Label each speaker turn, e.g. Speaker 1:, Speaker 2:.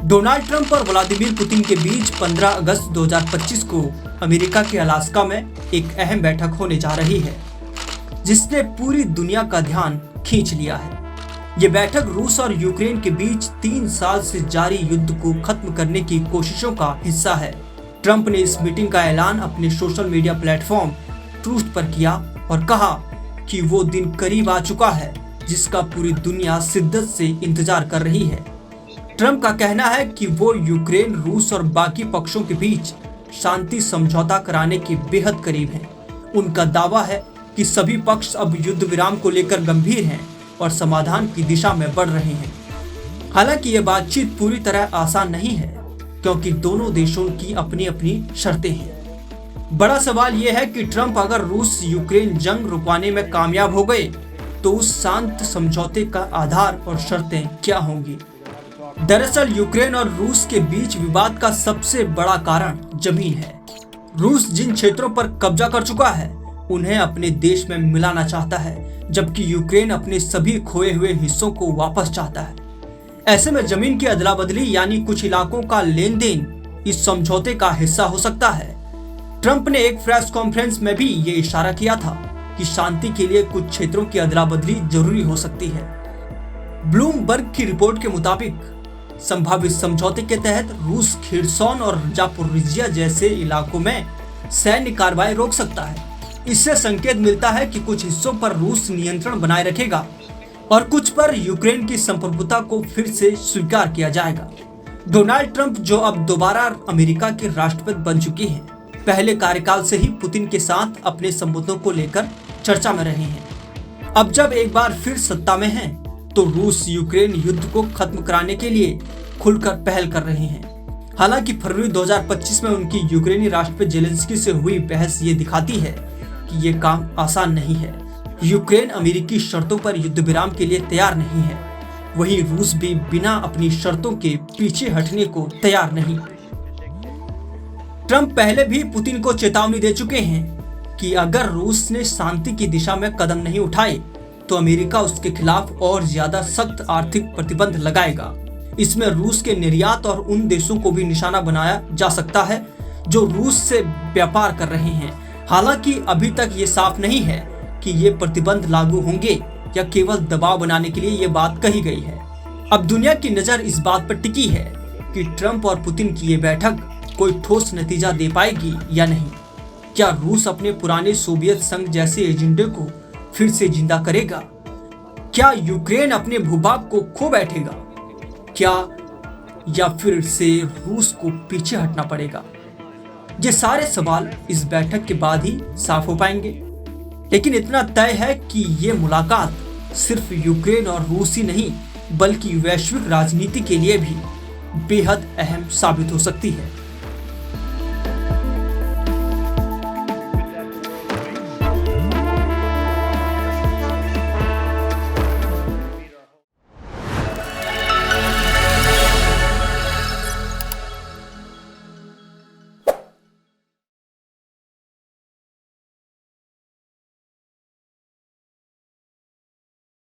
Speaker 1: Donald Trump और Vladimir Putin के बीच 15 अगस्त 2025 को अमेरिका के अलास्का में एक अहम बैठक होने जा रही है, जिसने पूरी दुनिया का ध्यान खींच लिया है। ये बैठक रूस और यूक्रेन के बीच 3 साल से जारी युद्ध को खत्म करने की कोशिशों का हिस्सा है। ट्रंप ने इस मीटिंग का ऐलान अपने सोशल मीडिया प्लेटफॉर्म ट्रूथ पर किया और कहा कि वो दिन करीब आ चुका है जिसका पूरी दुनिया शिद्दत से इंतजार कर रही है। ट्रंप का कहना है कि वो यूक्रेन, रूस और बाकी पक्षों के बीच शांति समझौता कराने के बेहद करीब हैं। उनका दावा है कि सभी पक्ष अब युद्ध विराम को लेकर गंभीर हैं और समाधान की दिशा में बढ़ रहे हैं। हालांकि ये बातचीत पूरी तरह आसान नहीं है, क्योंकि दोनों देशों की अपनी अपनी शर्तें हैं। बड़ा सवाल यह है कि ट्रंप अगर रूस यूक्रेन जंग रुकवाने में कामयाब हो गए तो उस शांत समझौते का आधार और शर्तें क्या होंगी। दरअसल यूक्रेन और रूस के बीच विवाद का सबसे बड़ा कारण जमीन है। रूस जिन क्षेत्रों पर कब्जा कर चुका है उन्हें अपने देश में मिलाना चाहता है, जबकि यूक्रेन अपने सभी खोए हुए हिस्सों को वापस चाहता है। ऐसे में जमीन की अदला बदली यानी कुछ इलाकों का लेन देन इस समझौते का हिस्सा हो सकता है। ट्रंप ने एक प्रेस कॉन्फ्रेंस में भी ये इशारा किया था कि शांति के लिए कुछ क्षेत्रों की अदला बदली जरूरी हो सकती है। ब्लूमबर्ग की रिपोर्ट के मुताबिक संभावित समझौते के तहत रूस खिर्सोन और जापोरिजिया जैसे इलाकों में सैन्य कार्रवाई रोक सकता है। इससे संकेत मिलता है कि कुछ हिस्सों पर रूस नियंत्रण बनाए रखेगा और कुछ पर यूक्रेन की संप्रभुता को फिर से स्वीकार किया जाएगा। डोनाल्ड ट्रंप, जो अब दोबारा अमेरिका के राष्ट्रपति बन चुके हैं, पहले कार्यकाल से ही पुतिन के साथ अपने संबंधों को लेकर चर्चा में रहे हैं। अब जब एक बार फिर सत्ता में हैं, तो रूस यूक्रेन युद्ध को खत्म कराने के लिए खुलकर पहल कर रहे हैं। हालांकि फरवरी 2025 में उनकी यूक्रेनी राष्ट्रपति जेलेंस्की से हुई बहस ये दिखाती है कि ये काम आसान नहीं है। यूक्रेन अमेरिकी शर्तों पर युद्ध विराम के लिए तैयार नहीं है, वहीं रूस भी बिना अपनी शर्तों के पीछे हटने को तैयार नहीं। ट्रंप पहले भी पुतिन को चेतावनी दे चुके हैं कि अगर रूस ने शांति की दिशा में कदम नहीं उठाए तो अमेरिका उसके खिलाफ और ज्यादा सख्त आर्थिक प्रतिबंध लगाएगा। इसमें रूस के निर्यात और उन देशों को भी निशाना बनाया जा सकता है जो रूस से व्यापार कर रहे हैं। हालांकि अभी तक ये साफ नहीं है कि ये प्रतिबंध लागू होंगे या केवल दबाव बनाने के लिए ये बात कही गई है। अब दुनिया की नजर इस बात पर टिकी है कि ट्रंप और पुतिन की ये बैठक कोई ठोस नतीजा दे पाएगी या नहीं। क्या रूस अपने पुराने सोवियत संघ जैसे एजेंडे को फिर से जिंदा करेगा? क्या यूक्रेन अपने भूभाग को खो बैठेगा? क्या या फिर से रूस को पीछे हटना पड़ेगा? ये सारे सवाल इस बैठक के बाद ही साफ हो पाएंगे। लेकिन इतना तय है कि ये मुलाकात सिर्फ यूक्रेन और रूस ही नहीं बल्कि वैश्विक राजनीति के लिए भी बेहद अहम साबित हो सकती है।